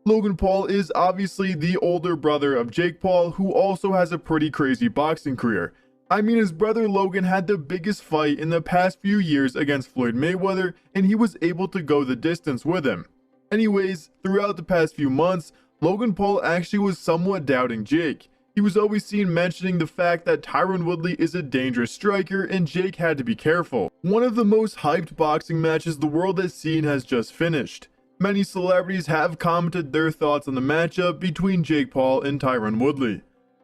Logan Paul is obviously the older brother of Jake Paul, who also has a pretty crazy boxing career. I mean, his brother Logan had the biggest fight in the past few years against Floyd Mayweather, and he was able to go the distance with him. Anyways, throughout the past few months, Logan Paul actually was somewhat doubting Jake. He was always seen mentioning the fact that Tyron Woodley is a dangerous striker and Jake had to be careful. One of the most hyped boxing matches the world has seen has just finished. Many celebrities have commented their thoughts on the matchup between Jake Paul and Tyron Woodley.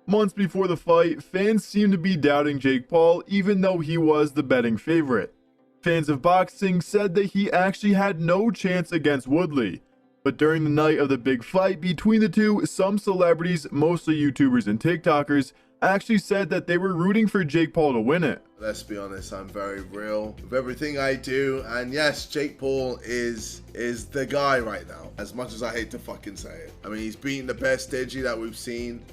Months before the fight, fans seemed to be doubting Jake Paul even though he was the betting favorite. Fans of boxing said that he actually had no chance against Woodley. But during the night of the big fight between the two, some celebrities, mostly YouTubers and TikTokers, actually said that they were rooting for Jake Paul to win it. Let's be honest, I'm very real with everything I do, and yes, Jake Paul is the guy right now, as much as I hate to fucking say it. I mean, he's beating the best Digi that we've seen.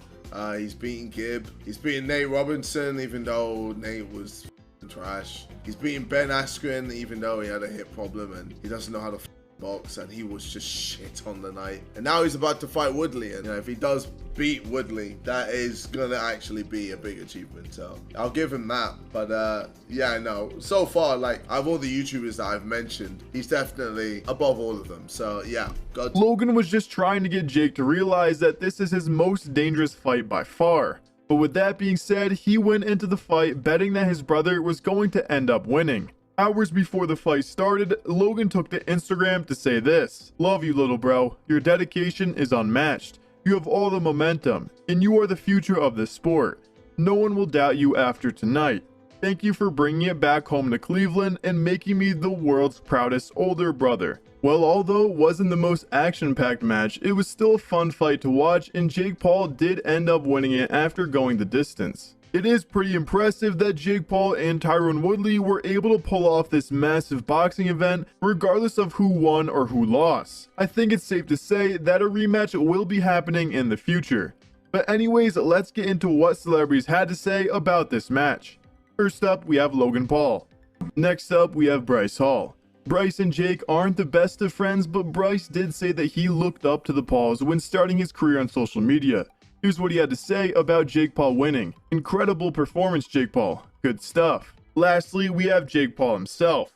He's beating Gibb. He's beating Nate Robinson, even though Nate was trash. He's beating Ben Askren, even though he had a hip problem and he doesn't know how to box, and he was just shit on the night. And now he's about to fight Woodley, and if he does beat Woodley, that is gonna actually be a big achievement, so I'll give him that. But yeah, no, so far, like, of all the YouTubers that I've mentioned, he's definitely above all of them. So yeah, Logan was just trying to get Jake to realize that this is his most dangerous fight by far. But with that being said, he went into the fight betting that his brother was going to end up winning. Hours before the fight started, Logan took to Instagram to say this: "Love you, little bro. Your dedication is unmatched. You have all the momentum, and you are the future of this sport. No one will doubt you after tonight. Thank you for bringing it back home to Cleveland and making me the world's proudest older brother." Well, although it wasn't the most action-packed match, it was still a fun fight to watch, and Jake Paul did end up winning it after going the distance. It is pretty impressive that Jake Paul and Tyron Woodley were able to pull off this massive boxing event regardless of who won or who lost. I think it's safe to say that a rematch will be happening in the future. But anyways, let's get into what celebrities had to say about this match. First up, we have Logan Paul. Next up, we have Bryce Hall. Bryce and Jake aren't the best of friends, but Bryce did say that he looked up to the Pauls when starting his career on social media. Here's what he had to say about Jake Paul winning. "Incredible performance, Jake Paul. Good stuff." Lastly, we have Jake Paul himself.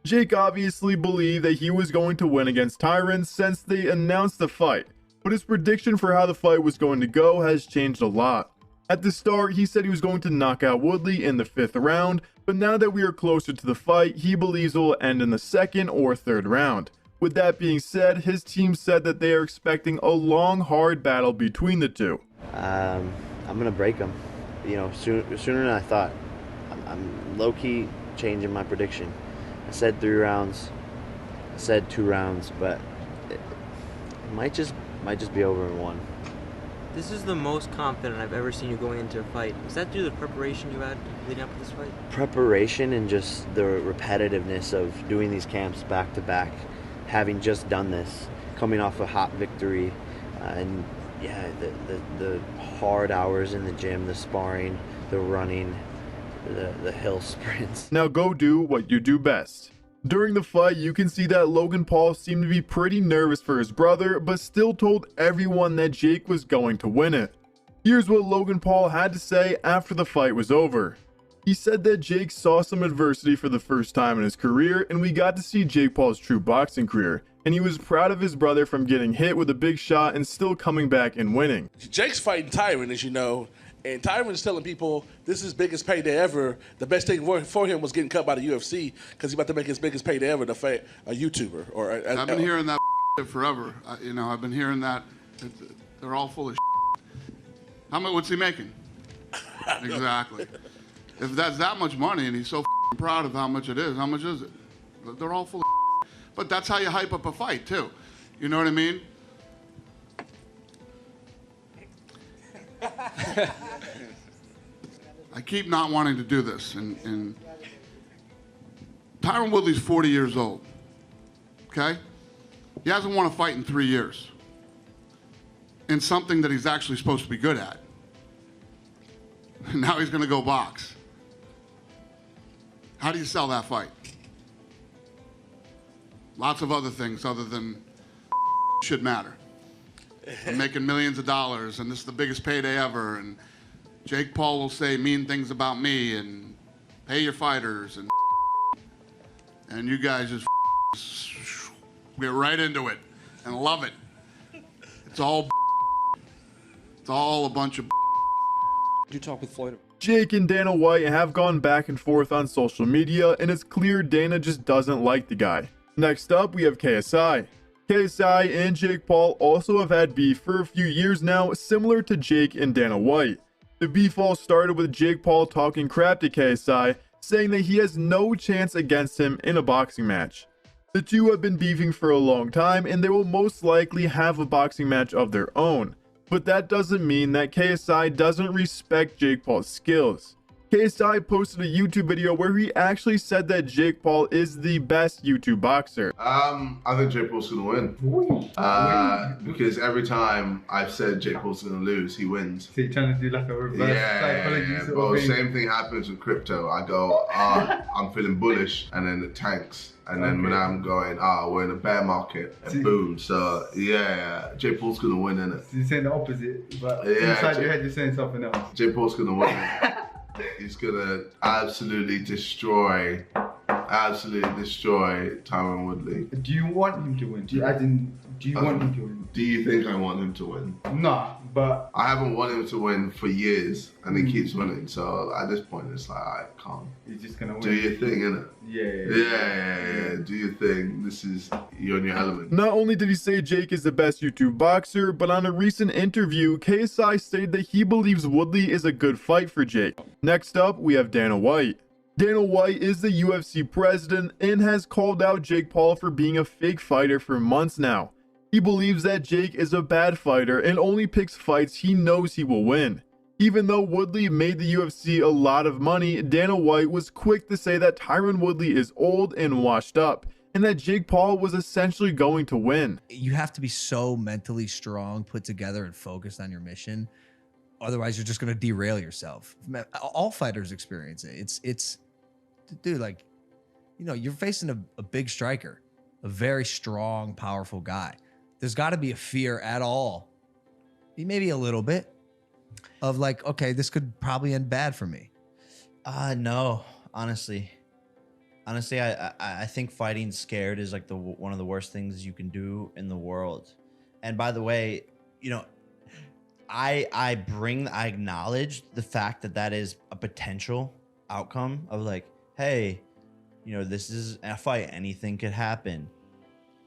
Jake obviously believed that he was going to win against Tyron since they announced the fight, but his prediction for how the fight was going to go has changed a lot. At the start, he said he was going to knock out Woodley in the 5th round, but now that we are closer to the fight, he believes it will end in the 2nd or 3rd round. With that being said, his team said that they are expecting a long, hard battle between the two. I'm gonna break him, you know, sooner than I thought. I'm low-key changing my prediction. I said 3 rounds, I said 2 rounds, but it might just be over in 1. This is the most confident I've ever seen you going into a fight. Is that due to the preparation you had leading up to this fight? Preparation and just the repetitiveness of doing these camps back to back, having just done this, coming off a hot victory, and yeah, the hard hours in the gym, the sparring, the running, the hill sprints. Now go do what you do best. During the fight, you can see that Logan Paul seemed to be pretty nervous for his brother, but still told everyone that Jake was going to win it. Here's what Logan Paul had to say after the fight was over. He said that Jake saw some adversity for the first time in his career, and we got to see Jake Paul's true boxing career, and he was proud of his brother from getting hit with a big shot and still coming back and winning. Jake's fighting Tyron, as you know, and Tyron's telling people this is his biggest payday ever. The best thing for him was getting cut by the UFC because he's about to make his biggest payday ever to fight a YouTuber. I've been hearing that forever. You know, I've been hearing that. They're all full of How much? What's he making? Exactly. If that's that much money and he's so proud of how much it is, how much is it? They're all full of But that's how you hype up a fight, too. You know what I mean? I keep not wanting to do this. And Tyron Woodley's 40 years old, okay? He hasn't won a fight in 3 years in something that he's actually supposed to be good at. And now he's going to go box. How do you sell that fight? Lots of other things other than should matter. I'm making millions of dollars, and this is the biggest payday ever. And Jake Paul will say mean things about me and pay your fighters, and you guys just get right into it and love it. It's all a bunch of. Did you talk with Floyd? Jake and Dana White have gone back and forth on social media, and it's clear Dana just doesn't like the guy. Next up, we have KSI. KSI and Jake Paul also have had beef for a few years now, similar to Jake and Dana White. The beef all started with Jake Paul talking crap to KSI, saying that he has no chance against him in a boxing match. The two have been beefing for a long time, and they will most likely have a boxing match of their own. But that doesn't mean that KSI doesn't respect Jake Paul's skills. KSI posted a YouTube video where he actually said that Jake Paul is the best YouTube boxer. I think Jake Paul's gonna win. Because every time I've said Jake Paul's gonna lose, he wins. So you're trying to do like a reverse psychology sort Well, of thing. same thing happens with crypto. I go, I'm feeling bullish, and then it tanks. And then when I'm going, we're in a bear market, and boom. So yeah, Jake Paul's gonna win, innit? So you're saying the opposite, but Yeah, inside your head you're saying something else. Jake Paul's gonna win. He's gonna absolutely destroy Tyron Woodley. Do you want him to win? Do you want him to win? Do you think I want him to win? Nah, but I haven't wanted him to win for years, and he keeps winning. So at this point, it's like, I can't. he's just gonna win. Do your thing, innit? Yeah. Do your thing. You're in your element. Not only did he say Jake is the best YouTube boxer, but on a recent interview, KSI stated that he believes Woodley is a good fight for Jake. Next up, we have Dana White. Dana White is the UFC president and has called out Jake Paul for being a fake fighter for months now. He believes that Jake is a bad fighter and only picks fights he knows he will win. Even though Woodley made the UFC a lot of money, Dana White was quick to say that Tyron Woodley is old and washed up, and that Jake Paul was essentially going to win. You have to be so mentally strong, put together, and focused on your mission. Otherwise, you're just going to derail yourself. All fighters experience it. It's, dude, like, you know, you're facing a big striker, a very strong, powerful guy. There's got to be a fear at all, maybe a little bit, of like, okay, this could probably end bad for me. No, honestly. I think fighting scared is like one of the worst things you can do in the world. And by the way, you know, I acknowledge the fact that is a potential outcome of like, hey, you know, this is a fight. Anything could happen.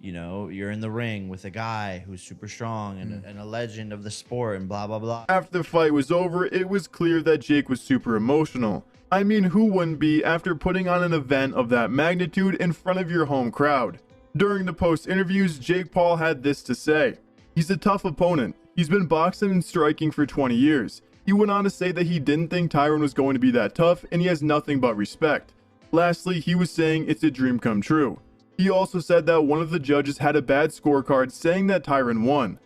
You know, you're in the ring with a guy who's super strong and a legend of the sport and blah, blah, blah. After the fight was over, it was clear that Jake was super emotional. I mean, who wouldn't be after putting on an event of that magnitude in front of your home crowd? During the post interviews, Jake Paul had this to say. He's a tough opponent. He's been boxing and striking for 20 years. He went on to say that he didn't think Tyron was going to be that tough and he has nothing but respect. Lastly, he was saying it's a dream come true. He also said that one of the judges had a bad scorecard saying that Tyron won.